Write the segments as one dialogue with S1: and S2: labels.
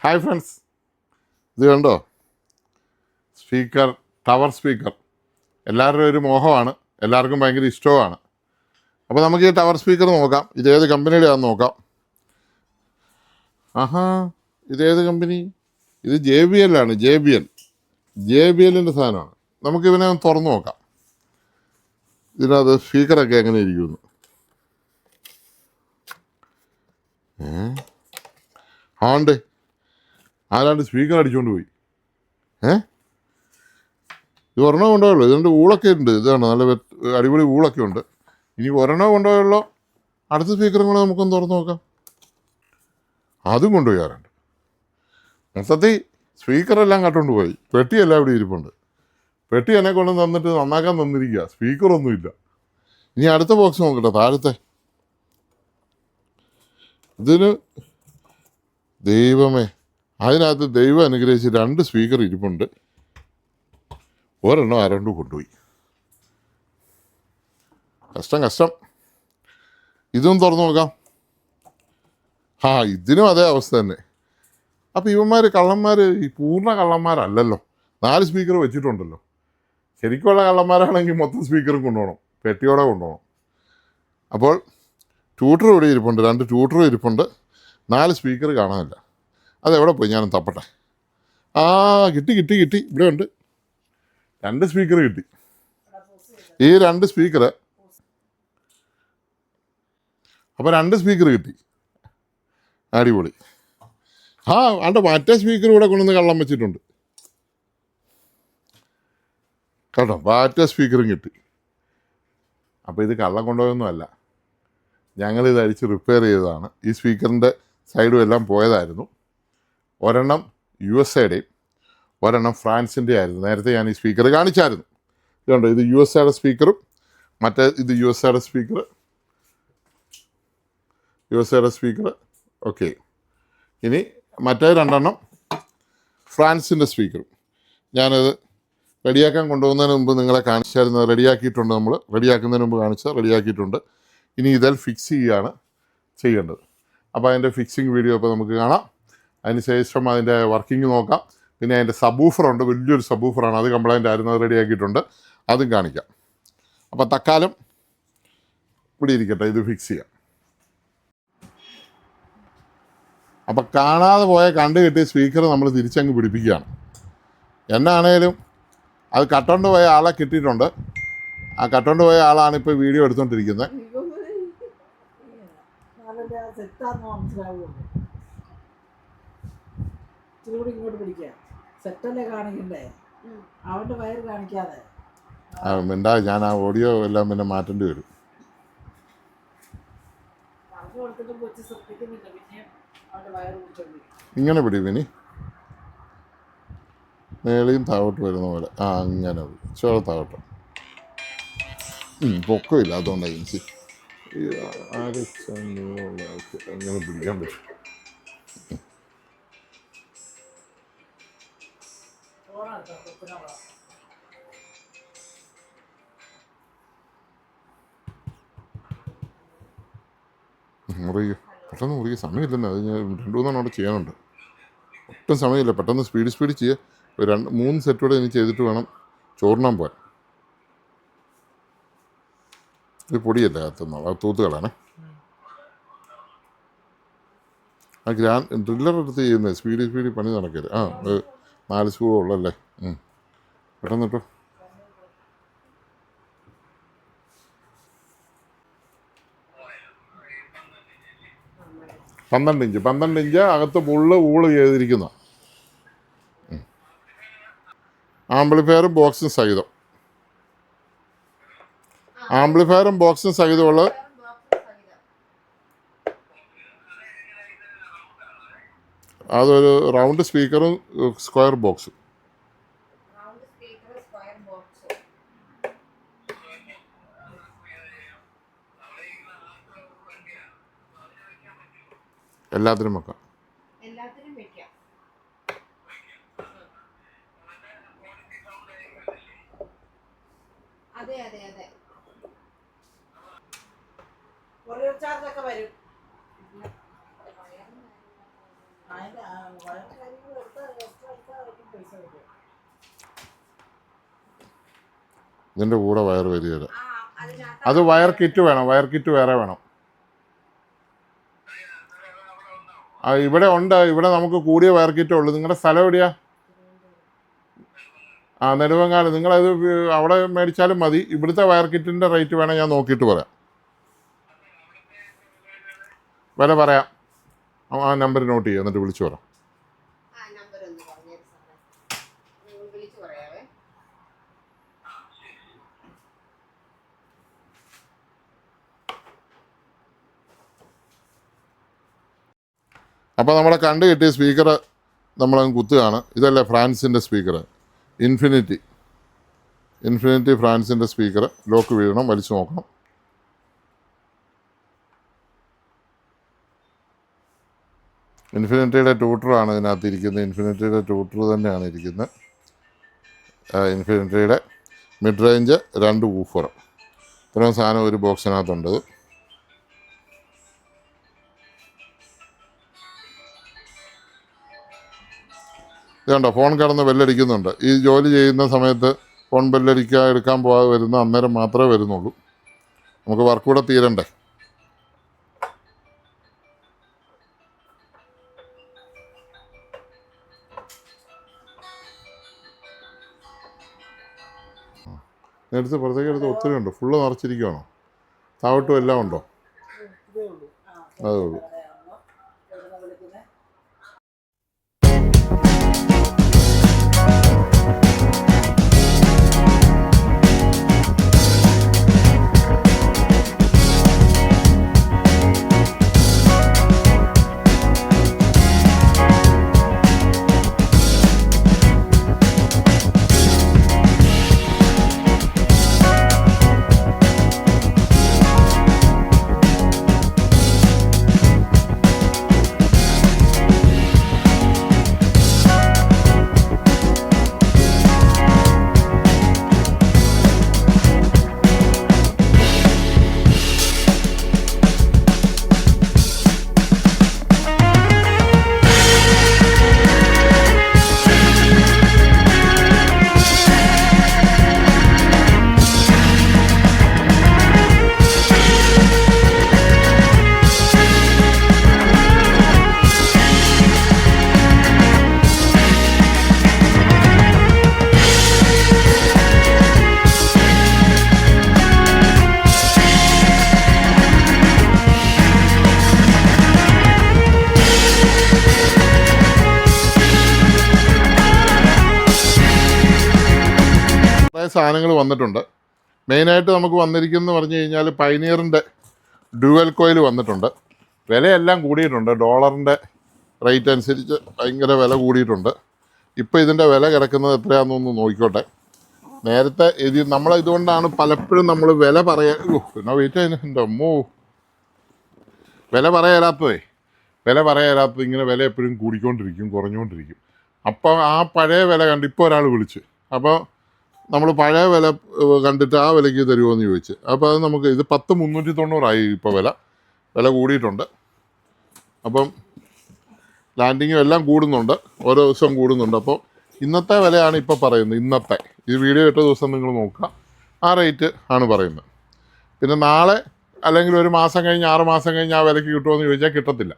S1: Hi friends, ഇത് കണ്ടോ? Speaker, tower speaker എല്ലാവരുടെയും ഒരു മോഹമാണ്, എല്ലാവർക്കും ഭയങ്കര ഇഷ്ടവുമാണ്. അപ്പോൾ നമുക്ക് ഈ ടവർ സ്പീക്കർ നോക്കാം. ഇതേത് കമ്പനിയുടെയാണെന്ന് നോക്കാം. ആഹാ, ഇതേത് കമ്പനി? ഇത് JBL ആണ്. JBLൻ്റെ സാധനമാണ്. നമുക്കിതിനെ ഒന്ന് തുറന്നു നോക്കാം. ഇതിനകത്ത് സ്പീക്കറൊക്കെ എങ്ങനെ ഇരിക്കുമെന്ന്. ആണ്ട് ആരാണ്ട് സ്പീക്കർ അടിച്ചുകൊണ്ട് പോയി. ഇത് ഒരെണ്ണം കൊണ്ടുപോയുള്ളൂ. ഇതിൻ്റെ ഊളൊക്കെ ഉണ്ട്. ഇതാണ് നല്ല അടിപൊളി ഊളൊക്കെ ഉണ്ട്. ഇനി ഒരെണ്ണം കൊണ്ടുപോയുള്ളൂ. അടുത്ത സ്പീക്കറും കൂടെ നമുക്കൊന്ന് തുറന്നു നോക്കാം. അതും കൊണ്ടുപോയാറുണ്ട്. മൊത്തത്തിൽ സ്പീക്കറെല്ലാം കട്ടുകൊണ്ട് പോയി. പെട്ടിയെല്ലാം ഇവിടെ ഇരിപ്പുണ്ട്. പെട്ടി എന്നെ കൊണ്ട് തന്നിട്ട് നന്നാക്കാൻ തന്നിരിക്കുക. സ്പീക്കറൊന്നുമില്ല. ഇനി അടുത്ത ബോക്സ് നോക്കട്ടെ, താഴത്തെ. ഇതിന് ദൈവമേ, അതിനകത്ത് ദൈവം അനുഗ്രഹിച്ച് 2 സ്പീക്കർ ഇരിപ്പുണ്ട്. ഒരെണ്ണം ആരണ്ടും കൊണ്ടുപോയി. കഷ്ടം. ഇതും തുറന്നു നോക്കാം. ഇതിനും അതേ അവസ്ഥ തന്നെ. അപ്പോൾ ഇവന്മാർ കള്ളന്മാർ ഈ പൂർണ്ണ കള്ളന്മാരല്ലല്ലോ. 4 സ്പീക്കർ വെച്ചിട്ടുണ്ടല്ലോ. ശരിക്കുള്ള കള്ളന്മാരാണെങ്കിൽ മൊത്തം സ്പീക്കറും കൊണ്ടുപോകണം, പെട്ടിയോടെ കൊണ്ടുപോകണം. അപ്പോൾ ട്യൂട്ടർ ഇവിടെ ഇരിപ്പുണ്ട്, 2 ട്യൂട്ടറും ഇരിപ്പുണ്ട്. 4 സ്പീക്കർ കാണാനില്ല. അതെവിടെ പോയി? ഞാനും തപ്പട്ടെ. കിട്ടി. ഇവിടെ ഉണ്ട്. 2 സ്പീക്കർ കിട്ടി. ഈ 2 സ്പീക്കർ, അപ്പോൾ 2 സ്പീക്കർ കിട്ടി. അടിപൊളി. മറ്റേ സ്പീക്കർ ഇവിടെ കൊണ്ടുവന്ന് കള്ളം വെച്ചിട്ടുണ്ട് കേട്ടോ. മറ്റേ സ്പീക്കറും കിട്ടി. അപ്പോൾ ഇത് കള്ളം കൊണ്ടുപോയൊന്നുമല്ല, ഞങ്ങളിത് അടിച്ച് റിപ്പയർ ചെയ്തതാണ്. ഈ സ്പീക്കറിൻ്റെ സൈഡും എല്ലാം പോയതായിരുന്നു. ഒരെണ്ണം USA-യുടെയും ഒരെണ്ണം ഫ്രാൻസിൻ്റെ ആയിരുന്നു. നേരത്തെ ഞാൻ ഈ സ്പീക്കർ കാണിച്ചായിരുന്നു. ഇതുണ്ട്, ഇത് USA-യുടെ സ്പീക്കറും മറ്റേ ഇത് USA-യുടെ സ്പീക്കർ. ഓക്കെ. ഇനി മറ്റേ 2 ഫ്രാൻസിൻ്റെ സ്പീക്കറും. ഞാനത് റെഡിയാക്കാൻ കൊണ്ടുപോകുന്നതിന് മുമ്പ് നിങ്ങളെ കാണിച്ചായിരുന്നു. റെഡിയാക്കിയിട്ടുണ്ട്. നമ്മൾ റെഡിയാക്കുന്നതിന് മുമ്പ് റെഡിയാക്കിയിട്ടുണ്ട്. ഇനി ഇതിൽ ഫിക്സ് ചെയ്യുകയാണ് ചെയ്യേണ്ടത്. അപ്പോൾ അതിൻ്റെ ഫിക്സിങ് വീഡിയോ ഇപ്പോൾ നമുക്ക് കാണാം. അതിന് ശേഷം അതിൻ്റെ വർക്കിംഗ് നോക്കാം. പിന്നെ അതിൻ്റെ സബൂഫറുണ്ട്, വലിയൊരു സബൂഫറാണ്. അത് കംപ്ലൈൻ്റ് ആയിരുന്നു, അത് റെഡിയാക്കിയിട്ടുണ്ട്. അതും കാണിക്കാം. അപ്പോൾ തൽക്കാലം ഇവിടെ ഇരിക്കട്ടെ, ഇത് ഫിക്സ് ചെയ്യാം. അപ്പം കാണാതെ പോയ കണ്ടു കിട്ടിയ സ്പീക്കർ നമ്മൾ തിരിച്ചങ്ങ് പിടിപ്പിക്കുകയാണ്. എന്നാണേലും അത് കട്ടോണ്ട് പോയ ആളെ കിട്ടിയിട്ടുണ്ട്. ആ കട്ടോണ്ട് പോയ ആളാണ് ഇപ്പോൾ വീഡിയോ എടുത്തുകൊണ്ടിരിക്കുന്നത്. മിണ്ടാ, ഞാൻ ആ ഓഡിയോ എല്ലാം പിന്നെ മാറ്റേണ്ടി വരും. ഇങ്ങനെ പിടി വിനി, മേളിയും താഴോട്ട് വരുന്ന പോലെ. അങ്ങനെ ചോള താഴോട്ട്. പൊക്കമില്ല, അതുകൊണ്ടാണ് എനിക്ക് അങ്ങനെ പിടിക്കാൻ പറ്റും. പെട്ടെന്ന് മുറിക്കുക. സമയമില്ലെന്ന്. അത് ഞാൻ 2-3 അവിടെ ചെയ്യാനുണ്ട്. ഒട്ടും സമയമില്ല. പെട്ടെന്ന് സ്പീഡ് ചെയ്യുക. 2-3 സെറ്റോടെ എനിക്ക് ചെയ്തിട്ട് വേണം ചോറിനാൻ പോകാൻ. ഇത് പൊടിയല്ല അകത്തുനിന്നുള്ള, അത് തൂത്ത് കളയാനേ. ഡ്രില്ലർ എടുത്ത് ചെയ്യുന്നത് സ്പീഡ് പണി നടക്കരുത്. 4 സ്ക്രൂ ഉള്ളല്ലേ. പെട്ടെന്ന് കേട്ടോ. പന്ത്രണ്ട് ഇഞ്ച് അകത്ത് ഊള് ചെയ്തിരിക്കുന്ന ആംപ്ലിഫയറും ബോക്സും സഹിതം. സഹിതമുള്ള അതൊരു റൗണ്ട് സ്പീക്കറും സ്ക്വയർ ബോക്സും. എല്ലാത്തിനും വെക്കാം. ഇതിൻ്റെ കൂടെ വയർ വരികയില്ല. അത് വയർ കിറ്റ് വേണം, വയർ കിറ്റ് വേറെ വേണം. ഇവിടെ ഉണ്ട്, ഇവിടെ നമുക്ക് കൂടിയ വയർ കിറ്റേ ഉള്ളൂ. നിങ്ങളുടെ സ്ഥലം എവിടെയാ? നെടുവങ്ങാട്. നിങ്ങളത് അവിടെ മേടിച്ചാലും മതി. ഇവിടുത്തെ വയർ കിറ്റിൻ്റെ റേറ്റ് വേണം, ഞാൻ നോക്കിയിട്ട് പറയാം. വില പറയാം. ആ നമ്പർ നോട്ട് ചെയ്യുക, എന്നിട്ട് വിളിച്ചു പറയാം. അപ്പോൾ നമ്മളെ കണ്ടു കിട്ടിയ സ്പീക്കർ നമ്മളങ്ങ് കുത്തുകയാണ്. ഇതല്ലേ ഫ്രാൻസിൻ്റെ സ്പീക്കർ, ഇൻഫിനിറ്റി ഫ്രാൻസിൻ്റെ സ്പീക്കർ. ലോക്ക് വീഴണം, വലിച്ചു നോക്കണം. ഇൻഫിനിറ്റിയുടെ ട്യൂട്ടറാണ് ഇതിനകത്ത് ഇരിക്കുന്നത്. ഇൻഫിനിറ്റിയുടെ ട്യൂട്ടർ തന്നെയാണ് ഇരിക്കുന്നത്. ഇൻഫിനിറ്റിയുടെ മിഡ് റേഞ്ച് 2 വൂഫർ. ഇത്രയും സാധനം ഒരു ബോക്സിനകത്തുണ്ട്. ഇത് കണ്ടോ, ഫോൺ കിടന്ന് ബെല്ലടിക്കുന്നുണ്ട്. ഈ ജോലി ചെയ്യുന്ന സമയത്ത് ഫോൺ എടുക്കാൻ പോകാതെ വരുന്ന അന്നേരം മാത്രമേ വരുന്നുള്ളൂ. നമുക്ക് വർക്ക് കൂടെ തീരണ്ടേ. നേരത്തെ പുറത്തേക്ക് എടുത്ത് ഒത്തിരി ഉണ്ട്. ഫുള്ള് നിറച്ചിരിക്കുകയാണോ? താവട്ടും എല്ലാം ഉണ്ടോ? അതേ ഉള്ളൂ. സാധനങ്ങൾ വന്നിട്ടുണ്ട്. മെയിനായിട്ട് നമുക്ക് വന്നിരിക്കുന്നത് പറഞ്ഞു കഴിഞ്ഞാൽ പൈനിയറിൻ്റെ ഡ്യുവൽ കോയിൽ വന്നിട്ടുണ്ട്. വിലയെല്ലാം കൂടിയിട്ടുണ്ട്. ഡോളറിൻ്റെ റേറ്റ് അനുസരിച്ച് ഭയങ്കര വില കൂടിയിട്ടുണ്ട്. ഇപ്പോൾ ഇതിൻ്റെ വില കിടക്കുന്നത് എത്രയാണെന്നൊന്ന് നോക്കിക്കോട്ടെ. നേരത്തെ ഇതുകൊണ്ടാണ് പലപ്പോഴും നമ്മൾ വില പിന്നെ വെയിറ്റ് ചെയ്യുന്നുണ്ട്. വില പറയാത്തത് ഇങ്ങനെ വില എപ്പോഴും കൂടിക്കൊണ്ടിരിക്കും, കുറഞ്ഞുകൊണ്ടിരിക്കും. അപ്പോൾ ആ പഴയ വില കണ്ട് ഇപ്പോൾ ഒരാൾ വിളിച്ചു. അപ്പോൾ നമ്മൾ പഴയ വില കണ്ടിട്ട് ആ വിലയ്ക്ക് തരുമോ എന്ന് ചോദിച്ച്. അപ്പോൾ അത് നമുക്ക് ഇത് 10,390 ഇപ്പോൾ വില കൂടിയിട്ടുണ്ട്. അപ്പം ലാൻഡിങ്ങും എല്ലാം കൂടുന്നുണ്ട്, ഓരോ ദിവസം കൂടുന്നുണ്ട്. അപ്പോൾ ഇന്നത്തെ വിലയാണ് ഇപ്പോൾ പറയുന്നത്. ഇന്നത്തെ ഈ വീഡിയോ ഇട്ട ദിവസം നിങ്ങൾ നോക്കുക, ആ റേറ്റ് ആണ് പറയുന്നത്. പിന്നെ നാളെ അല്ലെങ്കിൽ ഒരു മാസം കഴിഞ്ഞ് 6 മാസം കഴിഞ്ഞ് ആ വിലയ്ക്ക് കിട്ടുമോ എന്ന് ചോദിച്ചാൽ കിട്ടത്തില്ല.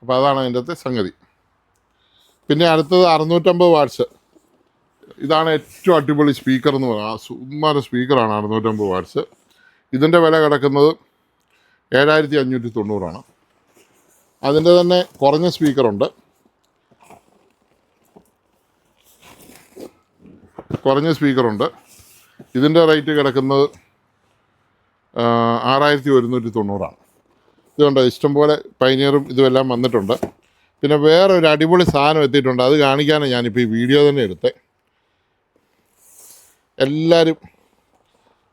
S1: അപ്പോൾ അതാണ് അതിൻ്റെ സംഗതി. പിന്നെ അടുത്തത് 650 വാട്ട്സ്. ഇതാണ് ഏറ്റവും അടിപൊളി സ്പീക്കർ എന്ന് പറയുന്നത്. സുമാര സ്പീക്കറാണ് 650 വാട്ട്സ്. ഇതിൻ്റെ വില കിടക്കുന്നത് 7,590. അതിൻ്റെ തന്നെ കുറഞ്ഞ സ്പീക്കറുണ്ട്. ഇതിൻ്റെ റേറ്റ് കിടക്കുന്നത് 6,190. ഇതുകൊണ്ട് ഇഷ്ടംപോലെ പൈനിയറും ഇതുമെല്ലാം വന്നിട്ടുണ്ട്. പിന്നെ വേറെ ഒരു അടിപൊളി സാധനം എത്തിയിട്ടുണ്ട്. അത് കാണിക്കാനാണ് ഞാനിപ്പോൾ ഈ വീഡിയോ തന്നെ എടുത്തത്. എല്ലാവരും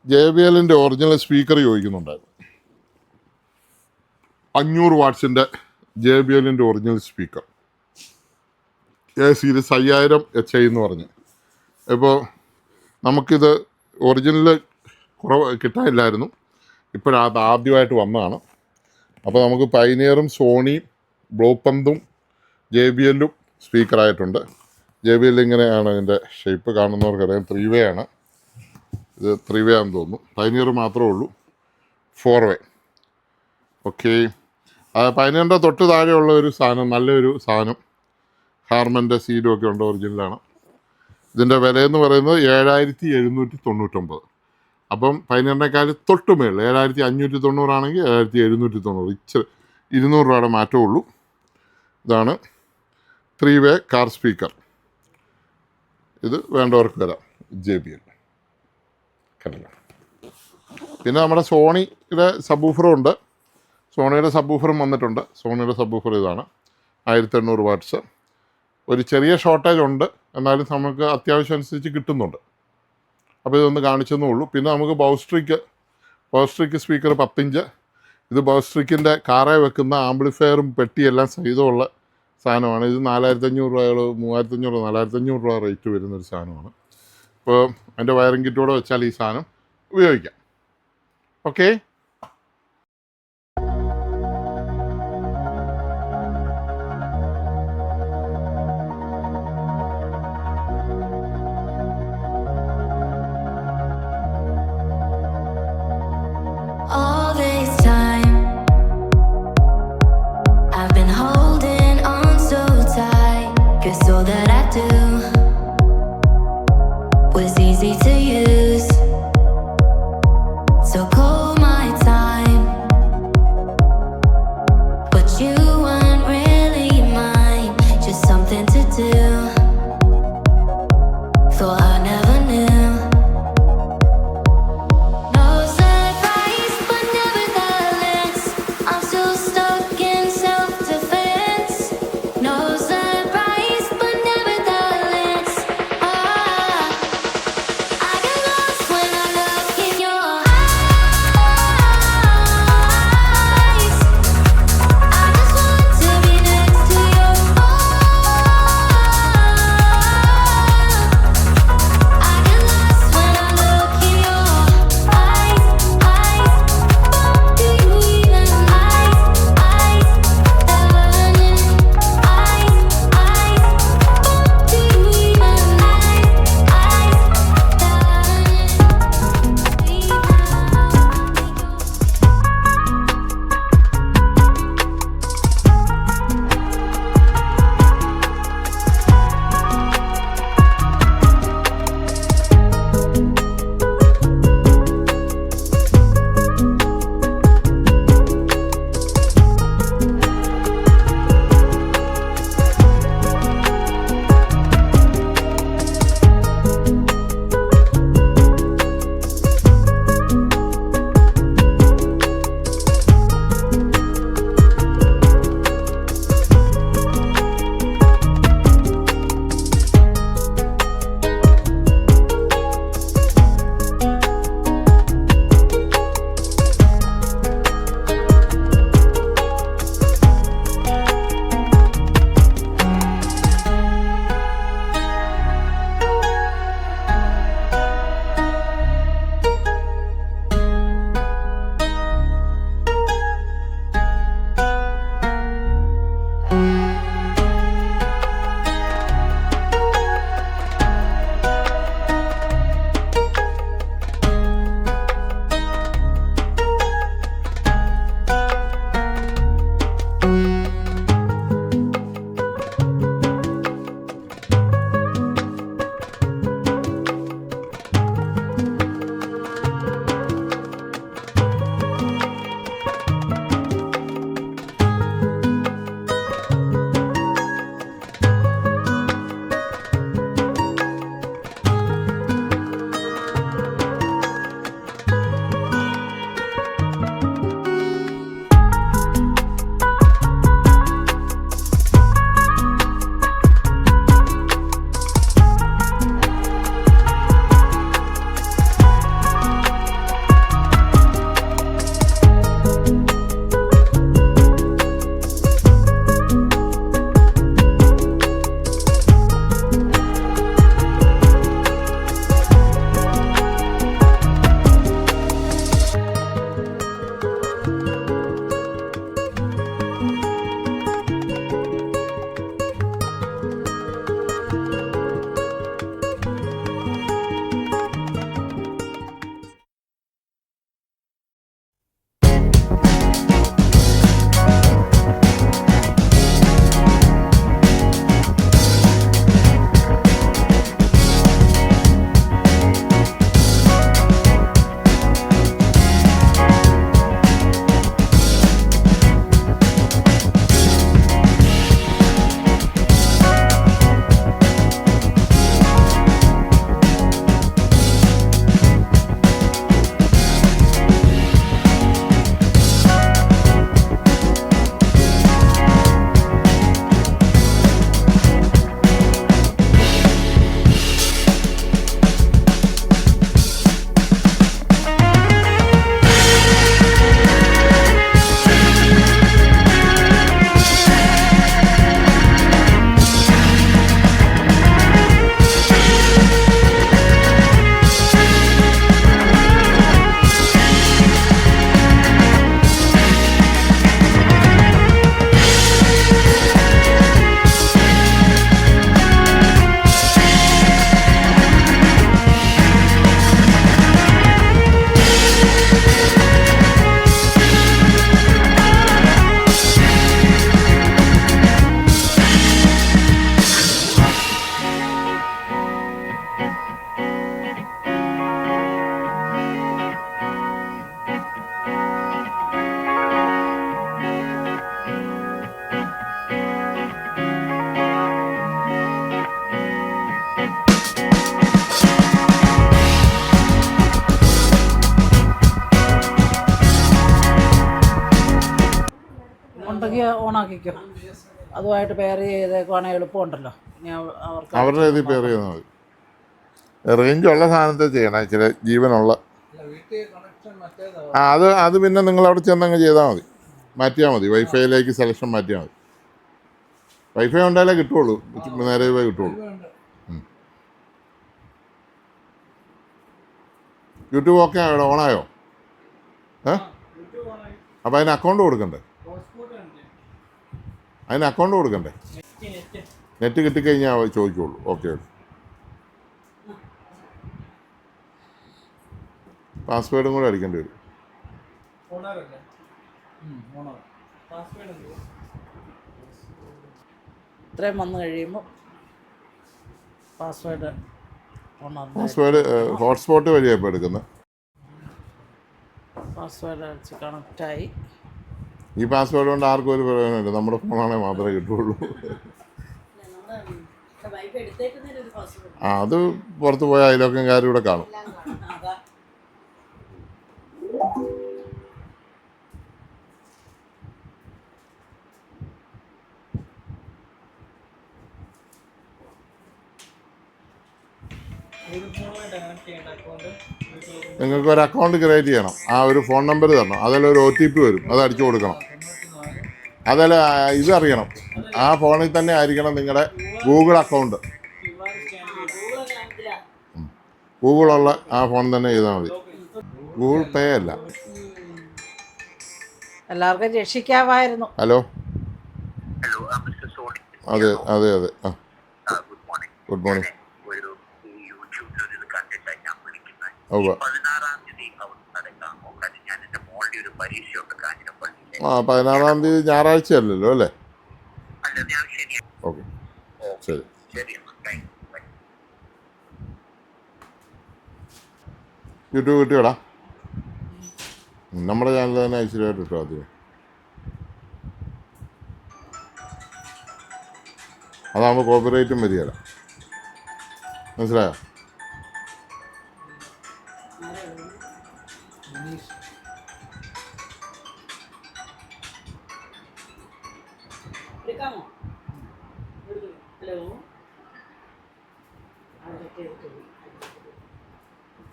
S1: JBL ഒറിജിനൽ സ്പീക്കർ ചോദിക്കുന്നുണ്ടായിരുന്നു. 500 വാട്ട്സിൻ്റെ JBL original speaker series 5000 HI എന്ന് പറഞ്ഞ്. ഇപ്പോൾ നമുക്കിത് ഒറിജിനൽ കിട്ടാനില്ലായിരുന്നു. ഇപ്പോഴത് ആദ്യമായിട്ട് വന്നതാണ്. അപ്പോൾ നമുക്ക് പൈനിയറും സോണിയും ബ്ലൂപന്തും JBLും സ്പീക്കറായിട്ടുണ്ട്. JBL ഇങ്ങനെയാണ് ഇതിൻ്റെ ഷേപ്പ്, കാണുന്നവർക്കറിയാം 3 വേ ആണ്. ഇത് 3 വേ ആണെന്ന് തോന്നുന്നു. പൈനിയർ മാത്രമേ ഉള്ളൂ 4 വേ. ഓക്കെ, പൈനിയറിൻ്റെ തൊട്ട് താഴെയുള്ള ഒരു സാധനം, നല്ലൊരു സാധനം, ഹാർമൻ്റെ സീഡും ഒക്കെ ഉണ്ട്, ഒറിജിനലാണ്. ഇതിൻ്റെ വിലയെന്ന് പറയുന്നത് 7799. അപ്പം പൈനിയറിനേക്കാൾ തൊട്ട് മേളിൽ 7590 ആണെങ്കിൽ 7790, ഇച്ചിരി 200 രൂപയുടെ മാറ്റമേ ഉള്ളൂ. ഇതാണ് 3 വേ കാർ സ്പീക്കർ. ഇത് വേണ്ടവർക്ക് വരാം. JBL കണ്ടില്ല. പിന്നെ നമ്മുടെ സോണിയുടെ സബ്ബൂഫറും ഉണ്ട്. സോണിയുടെ സബ്ബൂഫറും വന്നിട്ടുണ്ട്. സോണിയുടെ സബ്ബൂഫർ ഇതാണ് 1800 വാട്ട്സ്. ഒരു ചെറിയ ഷോർട്ടേജ് ഉണ്ട്, എന്നാലും നമുക്ക് അത്യാവശ്യം അനുസരിച്ച് കിട്ടുന്നുണ്ട്. അപ്പോൾ ഇതൊന്ന് കാണിച്ചെന്നേ ഉള്ളൂ. പിന്നെ നമുക്ക് ബൗസ്ട്രിക്ക് സ്പീക്കർ 10 ഇഞ്ച്. ഇത് ബൗസ്ട്രിക്കിൻ്റെ കാറേ വെക്കുന്ന ആംപ്ലിഫയറും പെട്ടിയെല്ലാം സഹിതമുള്ള സാധനമാണ്. ഇത് 4500 രൂപ, 3500, 4500 രൂപ റേറ്റ് വരുന്നൊരു സാധനമാണ്. അപ്പോൾ അതിൻ്റെ വയറിംഗ് കിറ്റോടെ വെച്ചാൽ ഈ സാധനം ഉപയോഗിക്കാം. Okay,
S2: All this time I've been holding on so tight, 'cause all that I do was easy to use. So call my time, but you weren't really mine, just something to do. Thought I never knew. No surprise, but nevertheless, I'm still stuck in self-defense. No surprise, but nevertheless.
S3: ആക്കിക്കോ. അതുമായിട്ട് pair ചെയ്തേക്കുവാണെങ്കിൽ എളുപ്പമുണ്ടല്ലോ. ഇനി അവർക്ക്
S1: അവരുടെ ഇതിൽ പേർ ചെയ്താൽ മതി. Range ഉള്ള സാധനത്തെ ചെയ്യണം, ഇച്ചിരി ജീവനുള്ള. അത് പിന്നെ നിങ്ങൾ അവിടെ ചെന്നങ്ങ് ചെയ്താൽ മതി, മാറ്റിയാൽ മതി. വൈഫൈയിലേക്ക് സെലക്ഷൻ മാറ്റിയാൽ മതി. വൈഫൈ ഉണ്ടായാലേ കിട്ടുള്ളൂ, നേരെ കിട്ടുള്ളൂ. യൂട്യൂബ് ഓക്കെ ആയോ, ഓണായോ? അപ്പം അതിന് അക്കൗണ്ട് കൊടുക്കണ്ടേ? അതിന് അക്കൗണ്ട് കൊടുക്കണ്ടേ? നെറ്റ് കിട്ടിക്കഴിഞ്ഞാൽ ചോദിക്കുള്ളൂ. ഓക്കെ. പാസ്വേഡും കൂടെ അടിക്കേണ്ടി വരും.
S3: ഇത്രയും വന്നു കഴിയുമ്പോൾ പാസ്വേഡ്
S1: ഹോട്ട്സ്പോട്ട് വഴിയാണ് ഇപ്പോൾ എടുക്കുന്നത്.
S3: പാസ്വേഡ് അടിച്ച് കണക്റ്റായി.
S1: ഈ പാസ്വേഡ് കൊണ്ട് ആർക്കും ഒരു പ്രയോജനമില്ല, നമ്മുടെ ഫോണാണെങ്കിൽ മാത്രമേ കിട്ടുള്ളൂ. അത് പുറത്ത് പോയ അയൽവക്കംകാരും ഇവിടെ കാണും. നിങ്ങൾക്ക് ഒരു അക്കൗണ്ട് ക്രിയേറ്റ് ചെയ്യണം. ആ ഒരു ഫോൺ നമ്പർ തരണം, അതിലൊരു OTP വരും, അത് അടിച്ചു കൊടുക്കണം. അതിൽ ഇതറിയണം, ആ ഫോണിൽ തന്നെ ആയിരിക്കണം നിങ്ങളുടെ ഗൂഗിൾ അക്കൗണ്ട്. ഗൂഗിളുള്ള ആ ഫോൺ തന്നെ ചെയ്താൽ മതി. ഗൂഗിൾ പേ അല്ല.
S3: എല്ലാവർക്കും രക്ഷിക്കാമായിരുന്നു.
S1: ഹലോ, അതെ അതെ അതെ. ആ, ഗുഡ് മോർണിംഗ്. ഉവ്വ. 16-ാം തീയതി ഞായറാഴ്ച അല്ലല്ലോ അല്ലേ? ഓക്കെ, ശരി. യൂട്യൂബ് കിട്ടിയോടാ? നമ്മുടെ ചാനൽ തന്നെ ഐശ്വര്യമായിട്ട് ഇട്ടോ ആദ്യം. അതാകുമ്പോൾ കോപ്പിറൈറ്റും വരികയില്ല. മനസ്സിലായോ?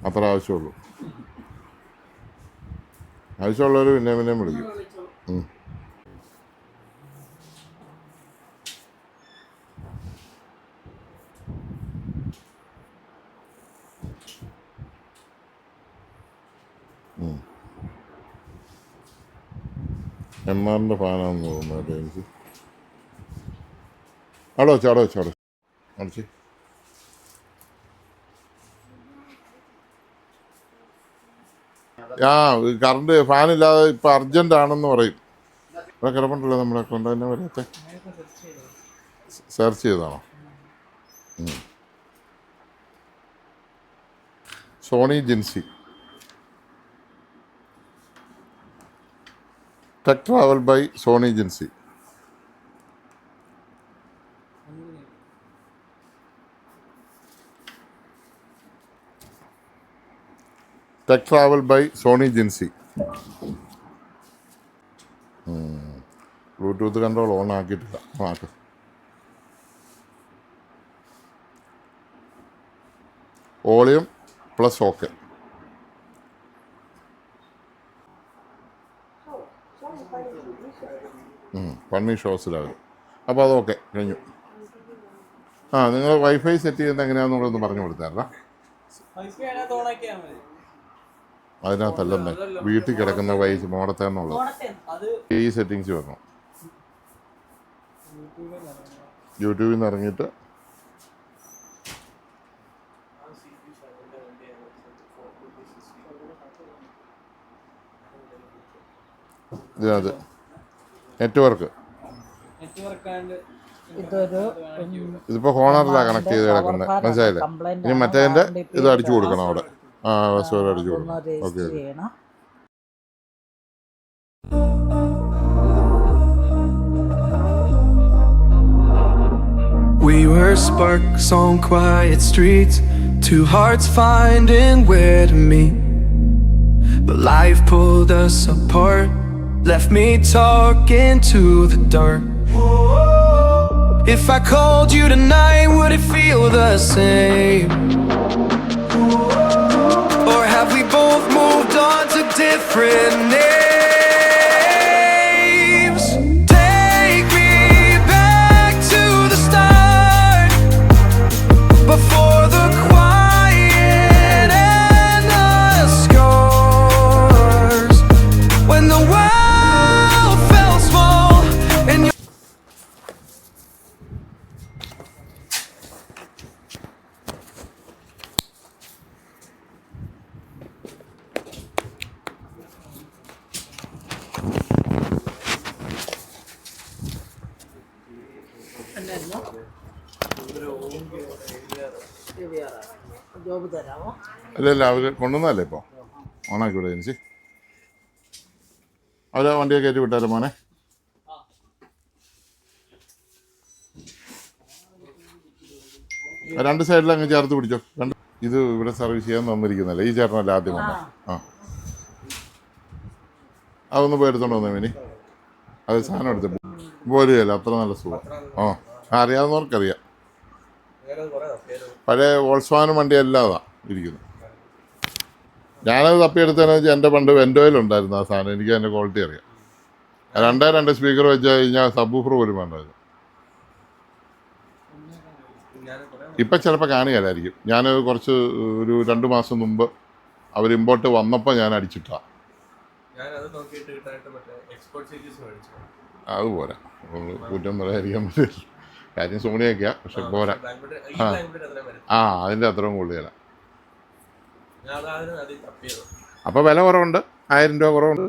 S1: അത്ര ആവശ്യമുള്ളൂ. ആവശ്യമുള്ളവർ പിന്നെയും വിളിക്കും. MRൻ്റെ ഫാനാണെന്ന് തോന്നുന്നു എനിക്ക്. അടച്ച് കറണ്ട് ഫാനില്ലാതെ ഇപ്പം അർജൻ്റ് ആണെന്ന് പറയും. ഇവിടെ കിടപ്പുണ്ടല്ലോ നമ്മുടെ അക്കൗണ്ട് തന്നെ വരാത്ത. സെർച്ച് ചെയ്താണോ? Sony Jincy, tech travel by Sony Jincy. Tech travel by Sony Jincy. Bluetooth control on ആക്കിയിട്ടില്ല. ആക്ക്. Volume plus okay. ഫണ്ണി ഷോസിലാണ്. അപ്പോൾ അത് ഓക്കെ കഴിഞ്ഞു. നിങ്ങൾ വൈഫൈ സെറ്റ് ചെയ്യുന്നത് എങ്ങനെയാണെന്നുള്ളതൊന്ന് പറഞ്ഞു കൊടുത്തായിരുന്നോ? അതിനകത്തല്ലെന്നേ, വീട്ടിൽ കിടക്കുന്ന മോഡത്തേന്നുള്ളത് ഈ സെറ്റിങ്സ് വരണം. യൂട്യൂബിൽ നിന്ന് ഇറങ്ങിയിട്ട് ഇതിനകത്ത് നെറ്റ്വർക്ക്, ഇതിപ്പോൾ ഹോണറിലാണ് കണക്ട് ചെയ്ത് കിടക്കുന്നത്. മനസ്സിലായില്ലേ? ഇനി മറ്റേതിൻ്റെ ഇത് അടിച്ചു കൊടുക്കണം അവിടെ. അടിച്ചു കൊടുക്കണം. Okay.
S4: We were sparks on quiet streets, two hearts finding where to meet. But life pulled us apart left me talking to the dark. If I called you tonight, would it feel the same? Or have we both moved on to different names? Take me back to the start, before the quiet and the scars, when the world felt small and you
S3: എന്നായിരുന്നു job തരാമോ?
S1: അല്ലല്ല അവർ കൊണ്ടുവന്നതല്ലേ ഇപ്പോൾ ഓണാക്കി വിടുക എനിക്ക് അവർ വണ്ടിയെ കയറ്റി വിട്ടാലോ മോനെ. രണ്ട് സൈഡിൽ അങ്ങ് ചേർത്ത് പിടിച്ചോ. ഇത് ഇവിടെ സർവീസ് ചെയ്യാൻ തന്നിരിക്കുന്നല്ലേ ഈ ചേട്ടനല്ല ആദ്യം വന്ന. ആ അതൊന്ന് പോയി എടുത്തോണ്ട് വന്നേ മിനി. അത് സാധനം എടുത്ത് പോരുകയല്ല, അത്ര നല്ല സുഖം. അറിയാവുന്നവർക്കറിയാം. പഴയ വോൾസ്വാഗൻ വണ്ടി അല്ലാതാ ഇരിക്കുന്നത്. ഞാനത് തപ്പിയെടുത്തതെന്ന് വെച്ചാൽ എൻ്റെ പണ്ട് വെൻഡോയിലുണ്ടായിരുന്നു ആ സാധനം. എനിക്ക് അതിൻ്റെ ക്വാളിറ്റി അറിയാം. 2 സ്പീക്കർ വെച്ച് കഴിഞ്ഞാൽ സബ്വൂഫർ പോലും വേണ്ടായിരുന്നു. ഇപ്പം ചിലപ്പോൾ കാണുകയില്ലായിരിക്കും. ഞാൻ കുറച്ച് ഒരു 2 മാസം മുമ്പ് അവർ ഇമ്പോർട്ട് വന്നപ്പോൾ ഞാൻ അടിച്ചിട്ടാ. അത് പോരാ, കുറ്റം പറയാതിരിക്കാൻ പറ്റില്ല. കാര്യം സോണിയൊക്കെയാ, പക്ഷെ പോരാ. അതിൻ്റെ അത്രയും കൂടുതലാണ്. അപ്പോൾ വില കുറവുണ്ട്, 1000 രൂപ കുറവുണ്ട്.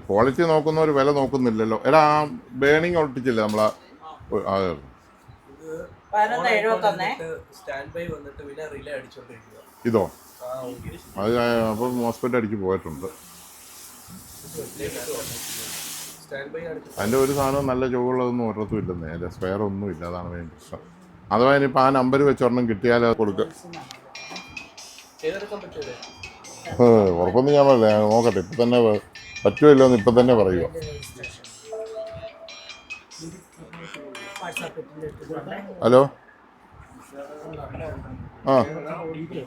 S1: ക്വാളിറ്റി നോക്കുന്നവർ വില നോക്കുന്നില്ലല്ലോ. എടാ ആ ബേണിങ് ഒട്ടിച്ചില്ലേ നമ്മളാ? ഇതോ? അത് അപ്പം ഹോസ്പിറ്റൽ അടിച്ച് പോയിട്ടുണ്ട്. അതിൻ്റെ ഒരു സാധനം നല്ല ചുവകളൊന്നും ഒരിടത്തും ഇല്ലെന്നേ. അതിൻ്റെ സ്പെയർ ഒന്നും ഇല്ല, അതാണ് മെയിൻ പ്രശ്നം. അഥവാ ഇനിയിപ്പോൾ ആ നമ്പർ വെച്ച് ഒരെണ്ണം കിട്ടിയാൽ അത് കൊടുക്കുക. ഉറപ്പൊന്നും ഞാൻ പറയില്ല, ഞാൻ നോക്കട്ടെ. ഇപ്പം തന്നെ പറ്റുമല്ലോ എന്ന് ഇപ്പം തന്നെ പറയുക. ഹലോ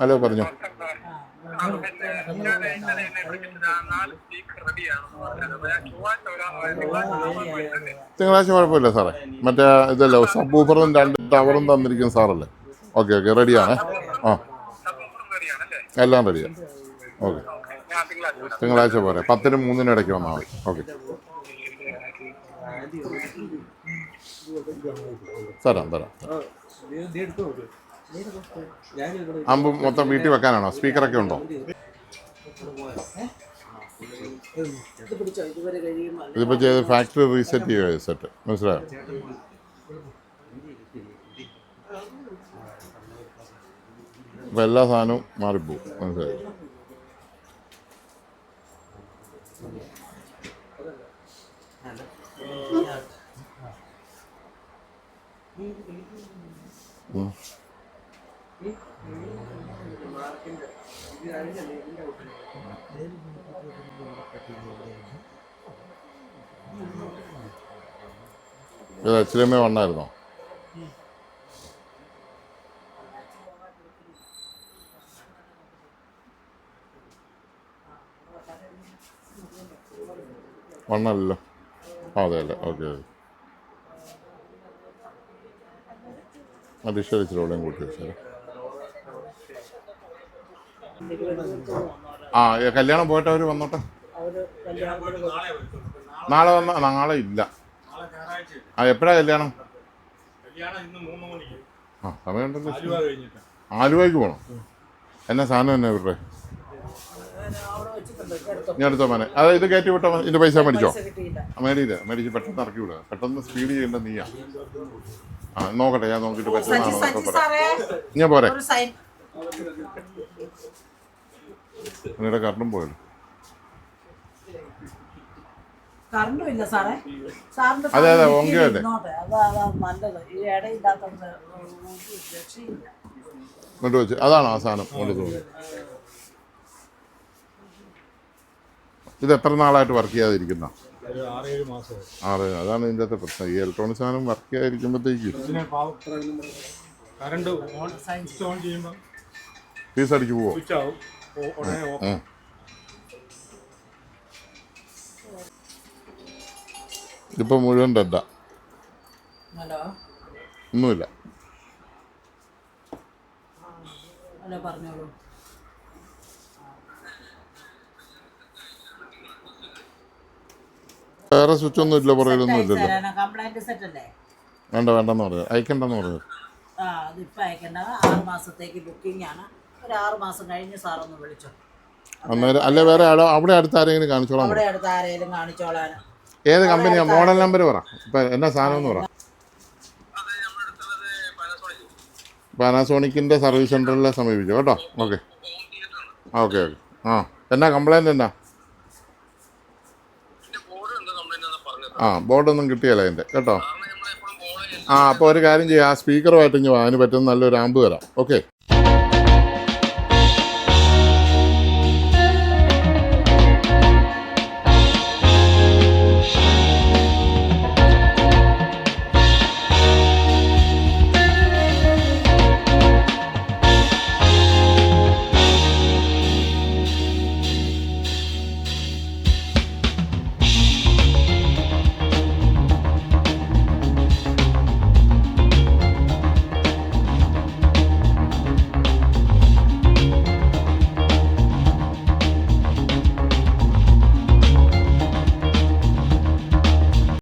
S1: ഹലോ പറഞ്ഞോ. തിങ്കളാഴ്ച കുഴപ്പമില്ല സാറേ. മറ്റേ ഇതല്ലോ സബ്വൂഫറും 2 ടവറും തന്നിരിക്കുന്ന സാറല്ലേ? ഓക്കെ റെഡിയാണേ. എല്ലാം റെഡിയാണ്. ഓക്കെ തിങ്കളാഴ്ച പോരെ, 10-നും 3-നും ഇടയ്ക്ക് വന്നാൽ മതി. ഓക്കെ തരാം. അമ്പ് മൊത്തം വീട്ടിൽ വെക്കാനാണോ? സ്പീക്കറൊക്കെ ഉണ്ടോ? ഇതിപ്പോൾ ചെയ്ത് ഫാക്ടറി റീസെറ്റ് ചെയ്യുക സെറ്റ്, മനസ്സിലായോ? അപ്പോൾ എല്ലാ സാധനവും മാറിപ്പോവും, മനസ്സിലായോ? ഇത് HDMI വണ്ണായിരുന്നോ? വണ്ണല്ലോ. അതെ അല്ലേ? ഓക്കെ. അഡീഷണൽ ഇച്ചിരി കൂട്ടി വെച്ചാൽ. കല്യാണം പോയിട്ട് അവർ വന്നോട്ടെ. നാളെ നാളെ ഇല്ല. എപ്പോഴാണ് കല്യാണം? സമയമുണ്ടല്ലോ. ആലുവയ്ക്ക് പോകണം. എന്നാ സാധനം തന്നെ ഇവരുടെ? ഞാൻ എടുത്തോ മോനെ. ഇത് കയറ്റി വിട്ടോ. ഇതിൻ്റെ പൈസ മേടിച്ചോ? മേടിച്ച് പെട്ടെന്ന് ഇറക്കി വിടുക. പെട്ടെന്ന് സ്പീഡ് ചെയ്യേണ്ട നീയാ. നോക്കട്ടെ, ഞാൻ നോക്കിയിട്ട് പറ്റുന്നതാണോ. ഞാൻ പോരെ. നിങ്ങളുടെ കറണ്ടും പോയല്ലോ. അതെ ഓങ്കല്ലേ ഇങ്ങോട്ട് വെച്ച്. അതാണോ ആ സാധനം കൊണ്ട് തോന്നി? ഇത് എത്ര നാളായിട്ട് വർക്ക് ചെയ്യാതിരിക്കുന്ന?
S5: ഒരു 6-7 മാസമായി.
S1: അതാണ് ഇതിൻ്റെ അകത്തെ പ്രശ്നം. ഈ ഇലക്ട്രോണിക് സാധനം വർക്ക് ചെയ്യാതിരിക്കുമ്പോഴത്തേക്ക്
S5: ഇതിനെ കറണ്ട് സ്വിച്ച് ഓൺ ചെയ്യുമ്പോൾ
S1: ഫീസ് അടിച്ച് പോവോ?
S5: സ്വിച്ച് ആവും, ഉടനെ ഓഫ്.
S1: ഇപ്പം മുഴുവൻ ഡെഡാ,
S3: ഹലോ
S1: ഒന്നുമില്ല.
S3: ഹലോ പറഞ്ഞോളൂ.
S1: വേറെ സ്വിച്ച് ഒന്നും ഇല്ല, പുറകിലൊന്നും ഇല്ലല്ലോ.
S3: കംപ്ലൈന്റ് സെറ്റ് അല്ലേ?
S1: വേണ്ടെന്ന് പറഞ്ഞു, അയക്കണ്ടെന്ന് പറഞ്ഞു.
S3: ആ അതിപ്പോൾ അയക്കേണ്ട. 6 മാസത്തേക്ക് ബുക്കിംഗ് ആണ്. ഒരു 6 മാസം കഴിഞ്ഞ് സാറൊന്ന് വിളിച്ചോ.
S1: അന്നേരം അല്ലെ വേറെ ആളോ അവിടെ അടുത്ത് ആരെങ്കിലും കാണിച്ചോളാം.
S3: അവിടെ അടുത്ത് ആരെങ്കിലും കാണിച്ചോളാൻ.
S1: ഏത് കമ്പനിയാ? മോഡൽ നമ്പർ പറ. ഇപ്പം എന്നാ സാധനം എന്ന് പറ. പാനാസോണിക്കിൻ്റെ സർവീസ് സെൻറ്ററിലെ സമീപിച്ചു കേട്ടോ. Okay okay. എന്നാ കംപ്ലൈൻറ്റ് എന്നാ? ബോർഡൊന്നും കിട്ടിയല്ല അതിൻ്റെ കേട്ടോ. അപ്പോൾ ഒരു കാര്യം ചെയ്യാം, ആ സ്പീക്കറുമായിട്ട് ഇനി അതിന് പറ്റുന്ന നല്ലൊരു ആമ്പ് തരാം. ഓക്കെ.